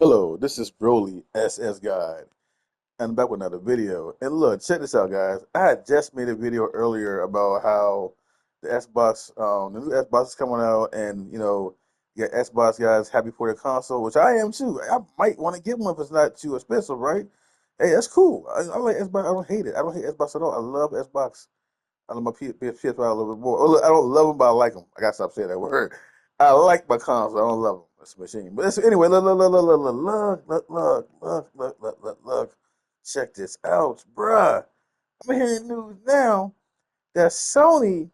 Hello, this is Broly SS Guide, and I'm back with another video. And look, check this out, guys. I had just made a video earlier about how the new Xbox is coming out, and you got Xbox guys happy for their console, which I am too. I might want to get one if it's not too expensive, right? Hey, that's cool. I like Xbox. I don't hate it. I don't hate Xbox at all. I love Xbox. I love my PS5 a little bit more. Oh, look, I don't love them, but I like them. I gotta stop saying that word. I like my console. I don't love them. It's a machine. But anyway, look. Check this out, bruh. I'm hearing news now that Sony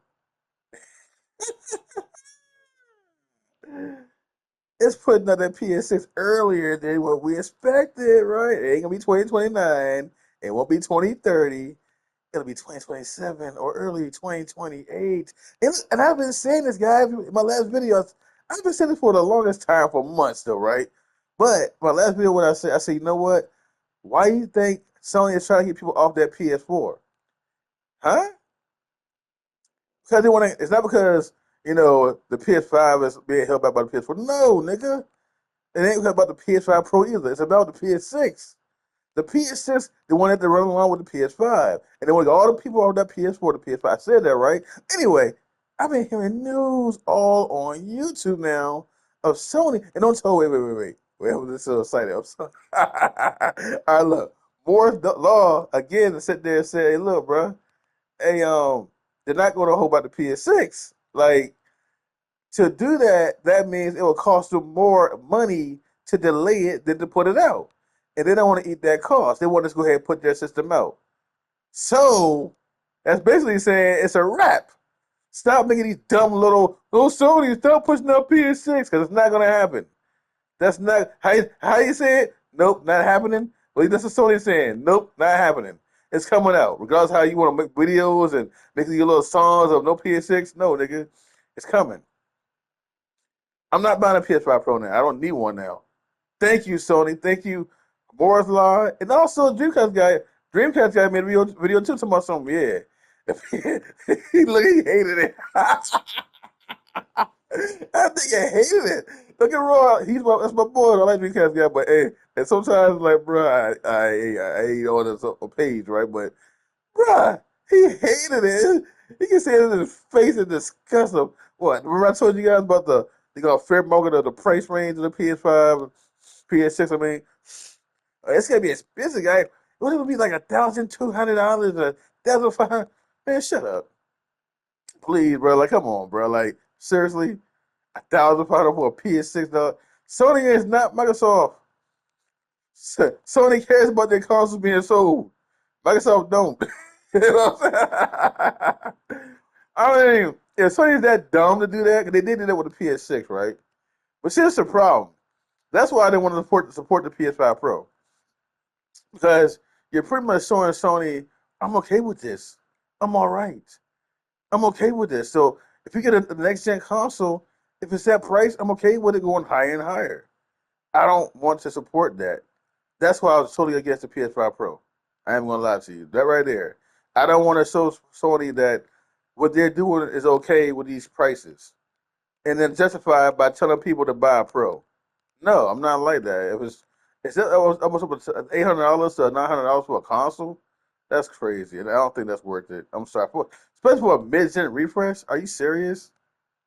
is putting out that PS6 earlier than what we expected, right? It ain't gonna be 2029. It won't be 2030. It'll be 2027 or early 2028. And I've been saying this, guys, in my last videos. I've been saying this for the longest time, for months, though, right? But my last video, what I said, you know what? Why do you think Sony is trying to get people off that PS4? Huh? Because they want to. It's not because the PS5 is being held back by the PS4. No, nigga, it ain't about the PS5 Pro either. It's about the PS6. The PS6, they wanted to run along with the PS5. And they want to get all the people off that PS4 to PS5. I said that, right? Anyway, I've been hearing news all on YouTube now of Sony. And don't tell, wait. Wait, I'm just so excited. I'm so... All right, look. Moore's Law, again, sit there and say, hey, look, bro. Hey, they're not going to hold back the PS6. Like, to do that, that means it will cost them more money to delay it than to put it out. And they don't want to eat that cost. They want to go ahead and put their system out. So that's basically saying it's a wrap. Stop making these dumb little Sony, stop pushing out PS6 because it's not going to happen. That's not how you say it. Nope, not happening. Well, that's what Sony's saying. Nope, not happening. It's coming out. Regardless of how you want to make videos and make your little songs of no PS6. No, nigga, it's coming. I'm not buying a PS5 Pro now. I don't need one now. Thank you, Sony. Thank you, Moore's Law, and also Dreamcast guy. Dreamcast guy made a video too talking about something. Yeah, he hated it. I think I hated it. Don't get me wrong. That's my boy. I like Dreamcast guy, but hey, and sometimes like, bro, I ain't on this page, right? But bruh, he hated it. He can say it in his face and disgust him. What? Remember I told you guys about the fair market of the price range of the PS5, PS6. I mean, it's gonna be expensive, guy. What it would be like $1,200, $1,500? Man, shut up, please, bro. Like, come on, bro. Like, seriously, $1,500 for a PS6? Dog. Sony is not Microsoft. Sony cares about their consoles being sold. Microsoft don't. You know what I'm saying? I mean, if Sony's that dumb to do that, because they did do that with the PS6, right? But here's the problem. That's why I didn't want to support the PS5 Pro. Because you're pretty much showing Sony, I'm okay with this. I'm all right. I'm okay with this. So if you get a next gen console, if it's that price, I'm okay with it going higher and higher. I don't want to support that. That's why I was totally against the PS5 Pro. I ain't gonna lie to you. That right there. I don't want to show Sony that what they're doing is okay with these prices, and then justify it by telling people to buy a Pro. No, I'm not like that. It's almost $800 to $900 for a console. That's crazy, and I don't think that's worth it. I'm sorry especially for a mid-gen refresh. Are you serious?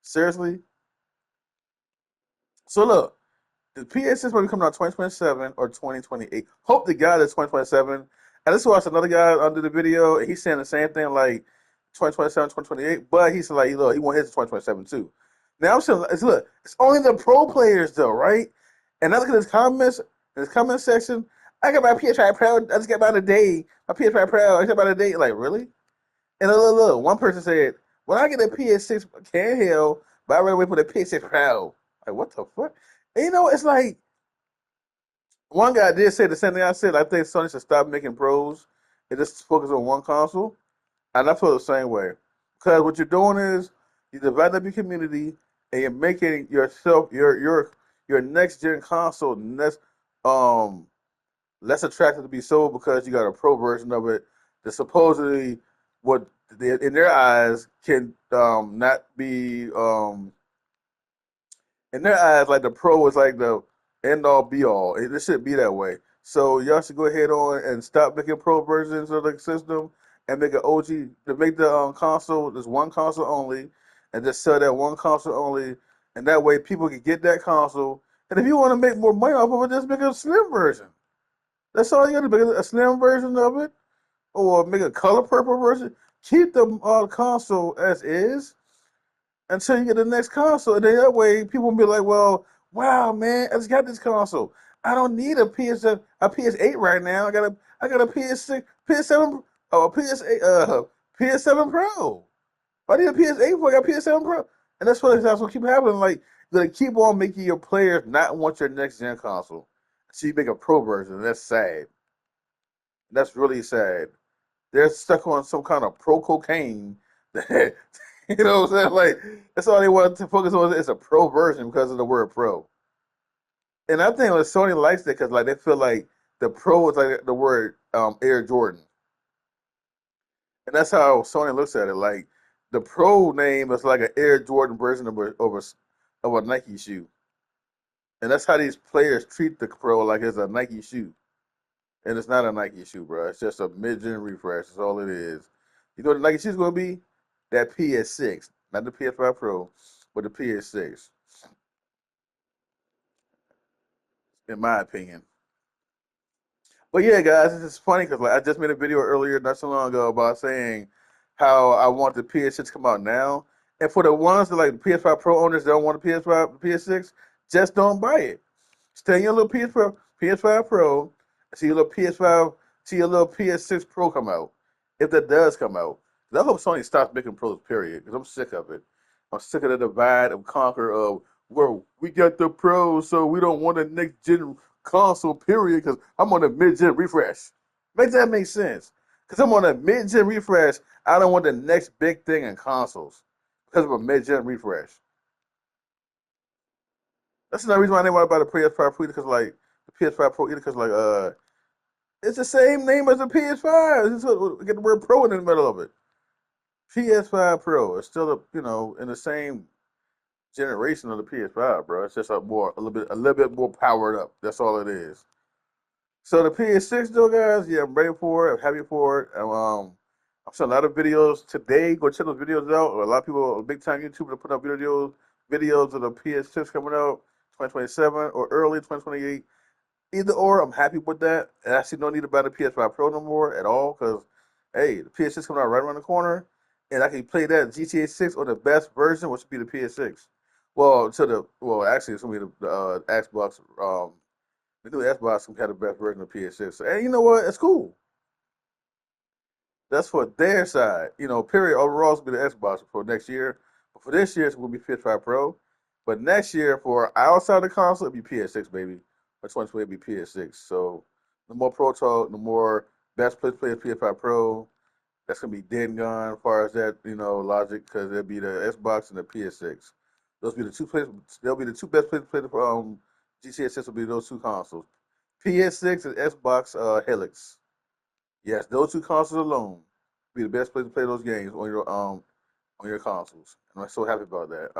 Seriously? So look, the PS6 will be coming out 2027 or 2028. Hope to God it's 2027. I just watched another guy under the video, and he's saying the same thing, like 2027, 2028. But he's like, look, he want his 2027 too. Now I'm saying, it's only the pro players though, right? And I look at his comments, in his comment section. I got my PS5 Pro. I just got by today. My PS5 Pro. I got by today. Like really? And look. One person said, when I get a PS6, can't hell, but I rather wait for the PS6 Pro. Like what the fuck? And it's like one guy did say the same thing I said. I think Sony should stop making pros and just focus on one console. And I feel the same way. Because what you're doing is you're dividing up your community and you're making yourself your next gen console um less attractive to be sold because you got a pro version of it that supposedly what in their eyes can not be in their eyes like the pro is like end all be all. It should be that way. So y'all should go ahead on and stop making pro versions of the system and make an OG to make the console just one console only, and just sell that one console only, and that way people can get that console. And if you want to make more money off of it, just make a slim version. That's all you got to make a slim version of it, or make a color purple version. Keep the console as is until you get the next console. And then that way people will be like, well, wow, man, I just got this console. I don't need a PS8 right now. I got a PS6, PS7, oh, PS8, PS7 Pro. I need a PS8 before I got PS7 Pro. And that's what keep happening. Like, they keep on making your players not want your next gen console. So you make a pro version. That's sad. That's really sad. They're stuck on some kind of pro cocaine that you know what I'm saying? Like that's all they want to focus on is a pro version because of the word pro. And I think like, Sony likes that because like they feel like the pro is like the word Air Jordan, and that's how Sony looks at it. Like the pro name is like an Air Jordan version of a Nike shoe, and that's how these players treat the pro like it's a Nike shoe. And it's not a Nike shoe, bro. It's just a mid-gen refresh. That's all it is. You know what the Nike shoe's gonna be? That PS6, not the PS5 Pro, but the PS6, in my opinion. But yeah, guys, this is funny because like I just made a video earlier, not so long ago, about saying how I want the PS6 to come out now. And for the ones that like the PS5 Pro owners that don't want the PS5, PS6, just don't buy it. Stay in your little PS5 Pro, see your little PS5, see your little PS6 Pro come out. If that does come out, 'cause I hope Sony stops making pros. Period. Because I'm sick of it. I'm sick of the divide and conquer of where we got the pros, so we don't want a next gen console. Period. Because I'm on a mid gen refresh. Make that make sense? Because I'm on a mid gen refresh. I don't want the next big thing in consoles because of a mid gen refresh. That's another reason why I didn't want to buy the PS5 Pro because like the PS5 Pro because like it's the same name as the PS5. It's just, get the word Pro in the middle of it. PS5 Pro. It's still in the same generation of the PS5, bro. It's just a little bit more powered up. That's all it is. So the PS6 though, guys, yeah, I'm ready for it. I'm happy for it. I'm seeing a lot of videos today. Go check those videos out. A lot of people, big time YouTubers, put up videos of the PS6 coming out 2027 or early 2028. Either or, I'm happy with that. And I see no need to buy the PS5 Pro no more at all because, hey, the PS6 coming out right around the corner, and I can play that GTA 6 on the best version, which would be the PS6. Actually, it's gonna be the Xbox. The new Xbox can have the best version of PS6. And you know what? It's cool. That's for their side. Period. Overall, it's gonna be the Xbox for next year. But for this year, it's gonna be PS5 Pro. But next year, for outside the console, it'll be PS6, baby. For 2020, it'll be PS6. So the more Pro talk, the more best place to play is PS5 Pro. That's gonna be dead and gone as far as that, logic, because it'll be the Xbox and the PS6. Those will be the two places. They'll be the two best places to play the GTA 6 will be those two consoles, PS6 and Xbox Helix. Yes, those two consoles alone be the best place to play those games on your consoles. And I'm so happy about that.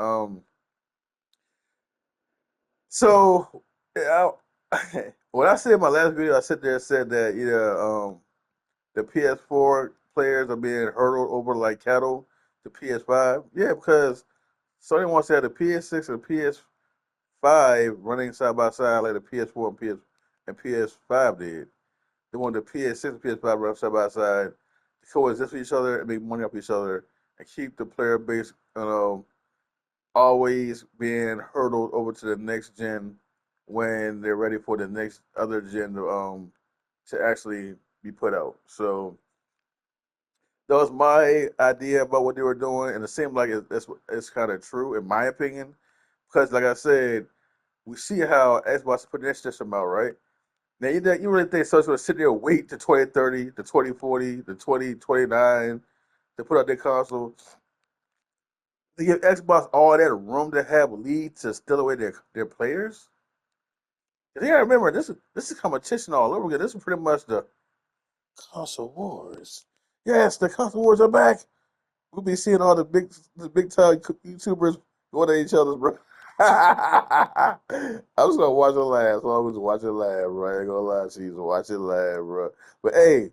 So yeah, when I said in my last video, I sit there and said that the PS4 players are being hurdled over like cattle to PS5. Yeah, because Sony wants to have the PS6 and PS5 running side by side like the PS4 and PS5 did. They want the PS6 and PS5 run side by side to coexist with each other and make money off each other and keep the player base, always being hurdled over to the next gen when they're ready for the next other gen to actually be put out. So that was my idea about what they were doing, and it seemed like it's kind of true in my opinion, because like I said, we see how Xbox is putting their system out, right? Now you really think Sony's gonna sit there and wait to 2030, to 2040, to 2029 to put out their console to give Xbox all that room to have lead to steal away their players? Cause you gotta remember this is competition all over again. This is pretty much the console wars. Yes, the console wars are back. We'll be seeing all the big time YouTubers going at each other, bro. I'm just gonna watch it laugh. So I'm just watch it laugh, bro. I ain't gonna lie to you. So watch it laugh, bro. But hey,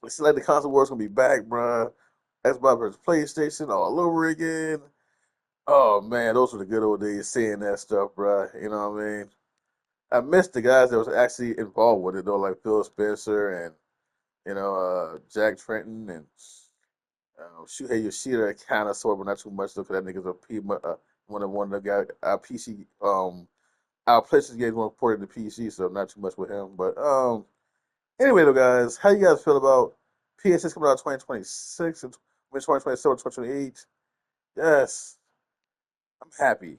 it's like the console war's gonna be back, bro. Xbox versus PlayStation all over again. Oh man, those were the good old days seeing that stuff, bro. You know what I mean? I missed the guys that was actually involved with it though, like Phil Spencer and Jack Trenton and Shuhei Yoshida, kind of sort, but not too much though, because that nigga's one of the guy our PC our PlayStation games weren't ported to PC, so not too much with him. But anyway though, guys, how you guys feel about PS6 coming out 2026 and 2027, 2028? Yes, I'm happy.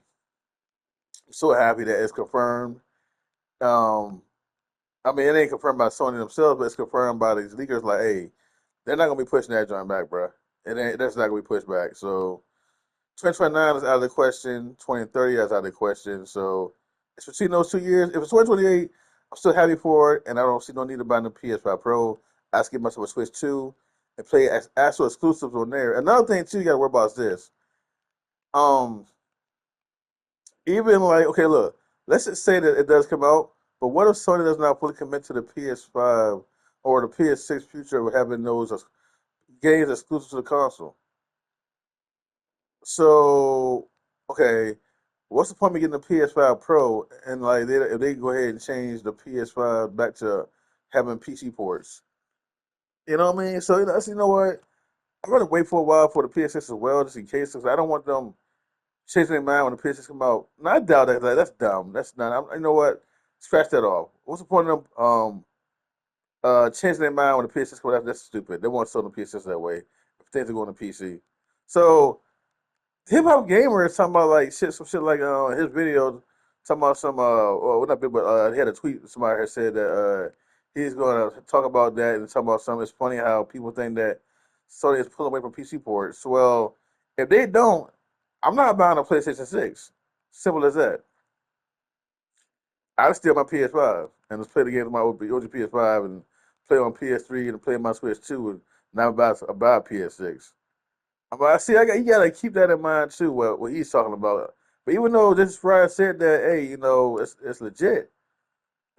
I'm so happy that it's confirmed. Um, I mean, it ain't confirmed by Sony themselves, but it's confirmed by these leakers. Like, hey, they're not gonna be pushing that joint back, bro. It ain't. That's not gonna be pushed back. So 2029 is out of the question. 2030 is out of the question. So it's between those 2 years. If it's 2028, I'm still happy for it, and I don't see no need to buy a new PS5 Pro. I just give myself a Switch 2 and play actual exclusives on there. Another thing too, you gotta worry about is this. Um, Even like, okay, look, let's just say that it does come out, but what if Sony does not fully commit to the PS5 or the PS6 future of having those games exclusive to the console? So, okay, what's the point of getting the PS5 Pro and like if they go ahead and change the PS5 back to having PC ports? You know what I mean? So you know what? I'm gonna wait for a while for the PS6 as well, just in case, because I don't want them changing their mind when the PS6 come out. No, I doubt that. Like, that's dumb. That's not. You know what? Scratch that off. What's the point of them changing their mind when the PS6 come out? That's stupid. They want to sell the PS6 that way. If things are going to PC. So hip hop gamer is talking about like shit, some shit like his video talking about some well not big, but he had a tweet. Somebody had said that he's going to talk about that and talk about something. It's funny how people think that Sony is pulling away from PC ports. Well, if they don't, I'm not buying a PlayStation 6. Simple as that. I steal my PS5 and just play the games on my OG PS5 and play on PS3 and play on my Switch 2 and now buy a PS6. But I see, you gotta keep that in mind too. What he's talking about. But even though this Ryan said that, hey, it's legit.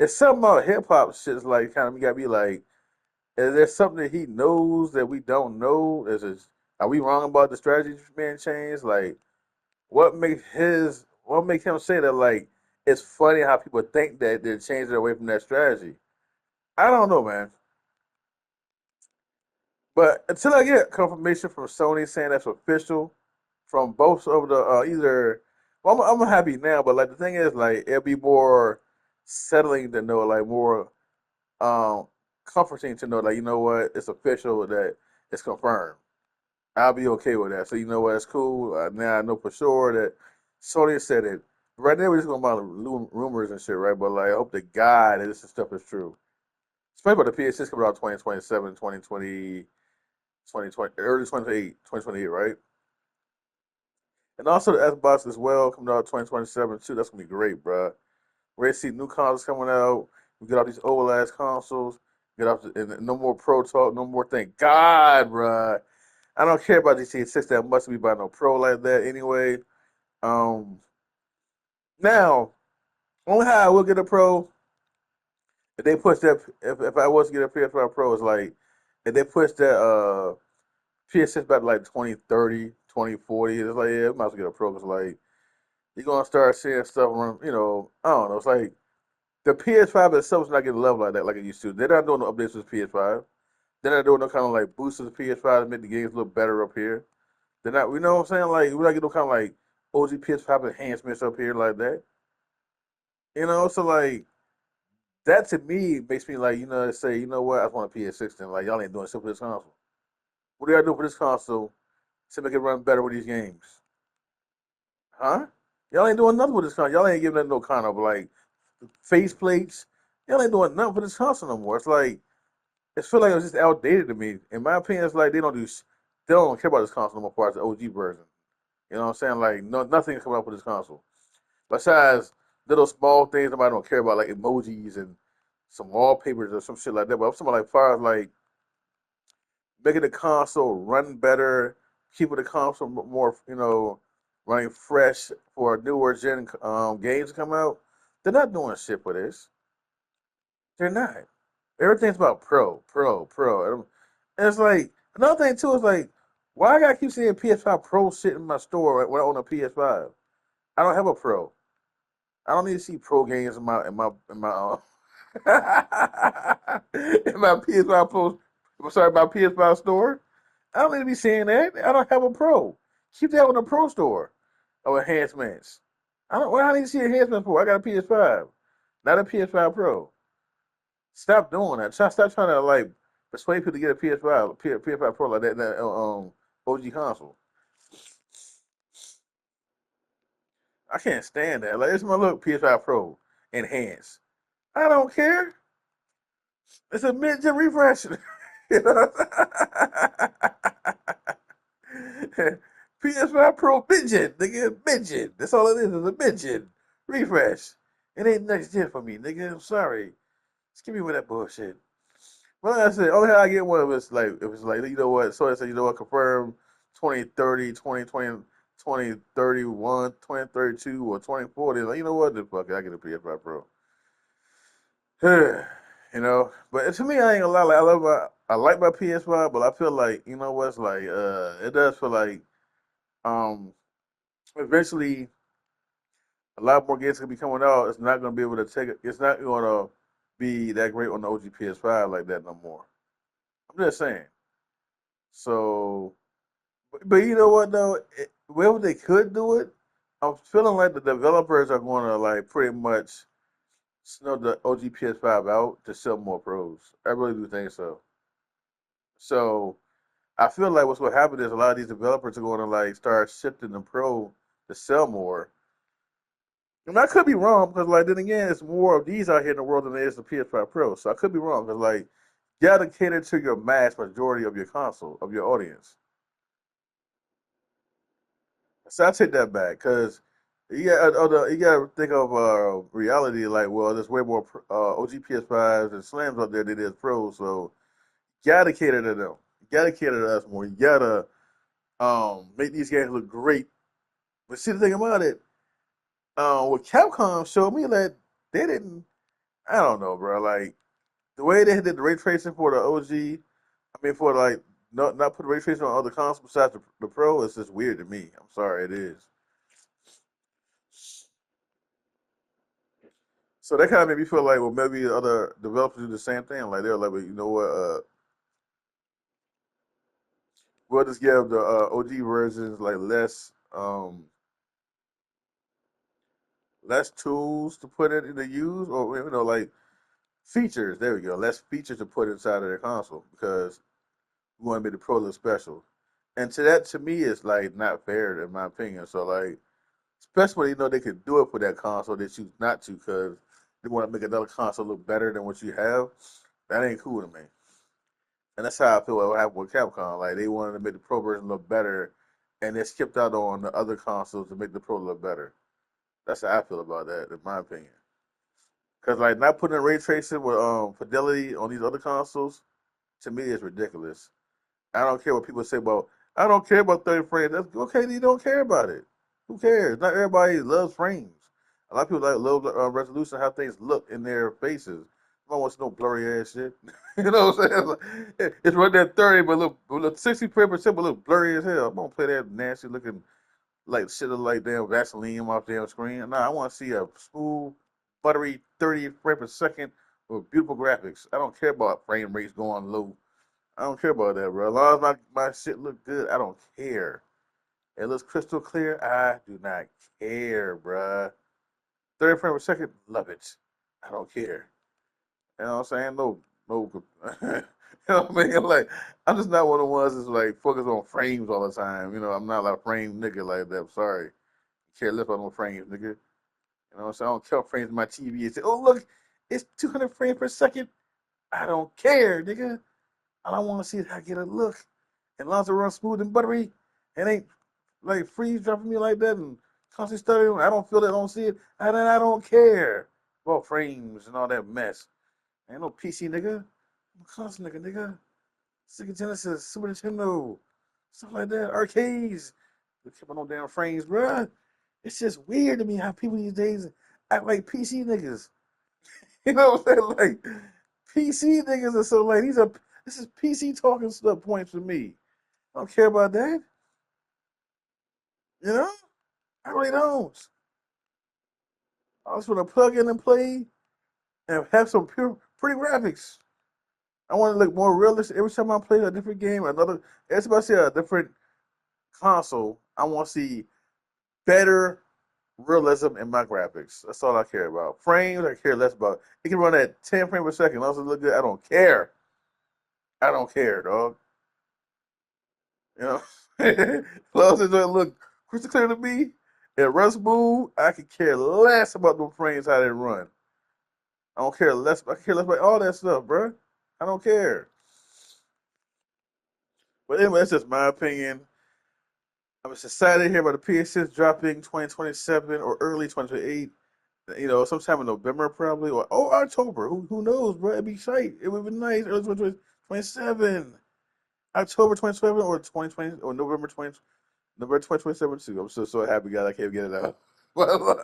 It's something about hip hop shit. It's like kind of you gotta be like, is there something that he knows that we don't know? Are we wrong about the strategy being changed? Like, what makes him say that? Like, it's funny how people think that they're changing away from that strategy. I don't know, man. But until I get confirmation from Sony saying that's official from both of the either, well, I'm happy now, but like the thing is, like it'll be more settling to know, like more um comforting to know, like you know what, it's official that it's confirmed. I'll be okay with that. So you know what, it's cool. Now I know for sure that Sony said it. Right now we're just going about rumors and shit, right? But like I hope to God that this stuff is true. Especially about the PS6 coming out 2027, 2020. 2020, early 2028, right? And also the Xbox as well, coming out 2027 too. That's gonna be great, bro. We're gonna see new consoles coming out. We get off these old ass consoles. Get off and no more Pro talk, no more. Thank God, bro. I don't care about GTA 6 that much to be buying no Pro like that anyway. Um, Now only how I will get a Pro if they push that. If I was to get a PS5 Pro, is like if they push that PS6 back to like 2030, 2040. It's like, yeah, we might as well get a Pro. Cause like, you're going to start seeing stuff around, I don't know. It's like the PS5 itself is not getting love like that like it used to. They're not doing no updates with the PS5. They're not doing no kind of like boosts to the PS5 to make the games look better up here. They're not, you know what I'm saying? Like, we're not getting no kind of like OG PS5 enhancements up here like that. So like, that to me makes me like, say, you know what? I just want a PS6 then. Like, y'all ain't doing shit for this console. What do y'all do for this console to make it run better with these games? Huh? Y'all ain't doing nothing with this console. Y'all ain't giving it no kind of like face plates. Y'all ain't doing nothing for this console no more. It's like it feel like it was just outdated to me. In my opinion, it's like they don't care about this console no more as the OG version. You know what I'm saying? Like nothing's coming up with this console. Besides little small things nobody don't care about, like emojis and some wallpapers or some shit like that. But I'm talking like far as like making the console run better, keeping the console more, running fresh for newer gen games to come out. They're not doing shit for this. They're not. Everything's about pro, pro, pro. And it's like another thing too is like, why I gotta keep seeing PS5 Pro shit in my store when I own a PS5? I don't have a Pro. I don't need to see pro games in my PS5 Pro. I'm sorry, my PS5 store. I don't need to be seeing that. I don't have a Pro. Keep that on the Pro store of enhancements. I don't. What I need to see enhancements for? I got a PS5, not a PS5 Pro. Stop doing that. Stop trying to like persuade people to get a PS5, PS5 Pro like that OG console. I can't stand that. Like, it's my look PS5 Pro enhanced. I don't care. It's a mid-gen refresh. You know? PS5 Pro mid-gen, nigga, mid-gen. That's all it is a mid-gen refresh. It ain't next gen for me, nigga. I'm sorry. Just give me with that bullshit. Well, like I said, only how I get one of it's like, if it's like, you know what, so I said, you know what, confirm 2030, 2020, 2031, 2032, or 2040. Like, you know what, the fuck, I get a PS5 Pro. You know, but to me, I ain't gonna lie. Like, I like my PS5, but I feel like, you know what's like, it does feel like, um, eventually a lot more games gonna be coming out. It's not gonna be able to take it. It's not gonna be that great on the OG PS5 like that no more. I'm just saying. So, but you know what though? Wherever they could do it, I'm feeling like the developers are going to like pretty much snuff the OG PS5 out to sell more pros. I really do think so. So I feel like what's going to happen is a lot of these developers are going to like start shifting the pro to sell more. And I could be wrong because like then again, it's more of these out here in the world than there is the PS5 Pro. So I could be wrong because like you got to cater to your mass majority of your console of your audience. So I take that back because you got to think of reality like, well, there's way more OG PS5s and Slams out there than there's pros. So you got to cater to them. You got to cater to us more. You got to make these games look great. But see the thing about it, what Capcom showed me that they didn't. I don't know, bro. Like the way they did the ray tracing for the OG. I mean, for like not put ray tracing on other consoles besides the Pro, it's just weird to me. I'm sorry, it is. So that kind of made me feel like, well, maybe other developers do the same thing. Like they're like, well, you know what? We'll just give the OG versions like less tools to put it in the use, or you know, like features. There we go. Less features to put inside of their console because we want to make the Pro look special. And to that, to me, is like not fair in my opinion. So like, especially when you know they could do it for that console, they choose not to because they want to make another console look better than what you have. That ain't cool to me. And that's how I feel what happened with Capcom. Like they wanted to make the Pro version look better, and they skipped out on the other consoles to make the Pro look better. That's how I feel about that, in my opinion. Because like not putting ray tracing with fidelity on these other consoles, to me is ridiculous. I don't care what people say about. I don't care about 30 frames. That's okay. You don't care about it. Who cares? Not everybody loves frames. A lot of people like love resolution, how things look in their faces. No one wants no blurry ass shit. You know what I'm saying? It's right there 30, but look 60%, but look blurry as hell. I'm gonna play that nasty looking like shit like damn Vaseline off damn screen. Nah, I want to see a smooth, buttery 30 frames per second with beautiful graphics. I don't care about frame rates going low. I don't care about that, bro. As long as my shit look good, I don't care. It looks crystal clear. I do not care, bruh. 30 frames per second, love it. I don't care. You know what I'm saying? No, no. You know what I mean? Like, I'm just not one of the ones that's like focus on frames all the time. You know, I'm not like a frame nigga like that. I'm sorry. Care less about no frames, nigga. You know what I'm saying? I don't count frames in my TV and say, oh, look, it's 200 frames per second. I don't care, nigga. All I want to see is how I get a look. And as long as it runs smooth and buttery, it ain't like freeze dropping me like that and constantly stuttering. I don't feel it, I don't see it. And then I don't care about frames and all that mess. Ain't no PC nigga. I'm a console nigga. Sega Genesis, Super Nintendo, stuff like that. Arcades. They keep on no damn frames, bruh. It's just weird to me how people these days act like PC niggas. You know what I'm saying? Like PC niggas are so like this is PC talking stuff points for me. I don't care about that. You know? I really don't. I just want to plug in and play and have some pure pretty graphics. I want to look more realistic every time I play a different game, another every time I see a different console, I want to see better realism in my graphics. That's all I care about. Frames, I care less about. It can run at 10 frames per second. Also look good. I don't care. I don't care, dog. You know, as long as it doesn't look crystal clear to me, it runs smooth. I can care less about the frames how they run. I don't care less. I care less about all that stuff, bro. I don't care. But anyway, that's just my opinion. I'm just excited to hear about the PS6 dropping 2027 or early 2028. You know, sometime in November probably, or October. Who knows, bro? It'd be tight. It would be nice. Early 2027, October 2027 or 2020 or November 2027 too. I'm so happy, guys. I can't get it out. Well,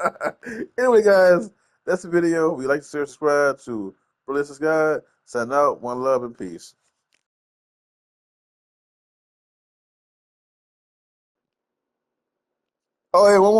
anyway, guys, that's the video. We like to share, subscribe to Ballistics God. Sign out. One love and peace. Oh, hey, one more